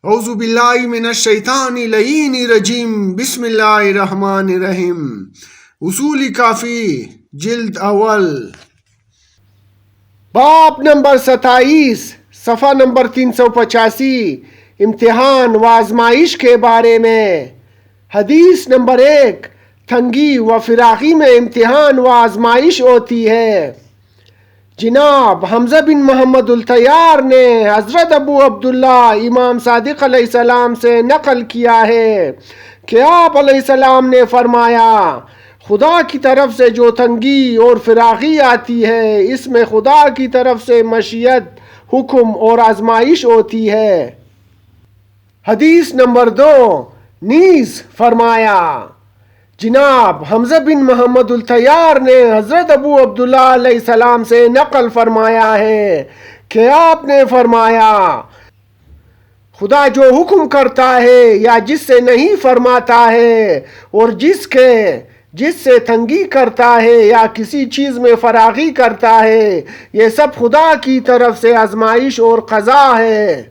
اعوذ باللہ من الشیطان اللعین الرجیم، بسم اللہ الرحمن الرحیم۔ اصول کافی جلد اول، باب نمبر 27، صفحہ نمبر 385، امتحان و آزمائش کے بارے میں۔ حدیث نمبر 1، تنگی و فراخی میں امتحان و آزمائش ہوتی ہے۔ جناب حمزہ بن محمد الطیار نے حضرت ابو عبداللہ امام صادق علیہ السلام سے نقل کیا ہے کہ آپ علیہ السلام نے فرمایا، خدا کی طرف سے جو تنگی اور فراخی آتی ہے، اس میں خدا کی طرف سے مشیت، حکم اور آزمائش ہوتی ہے۔ حدیث نمبر 2، نیز فرمایا، جناب حمزہ بن محمد الطیار نے حضرت ابو عبداللہ علیہ السلام سے نقل فرمایا ہے کہ آپ نے فرمایا، خدا جو حکم کرتا ہے یا جس سے نہیں فرماتا ہے، اور جس سے تنگی کرتا ہے یا کسی چیز میں فراخی کرتا ہے، یہ سب خدا کی طرف سے آزمائش اور قضا ہے۔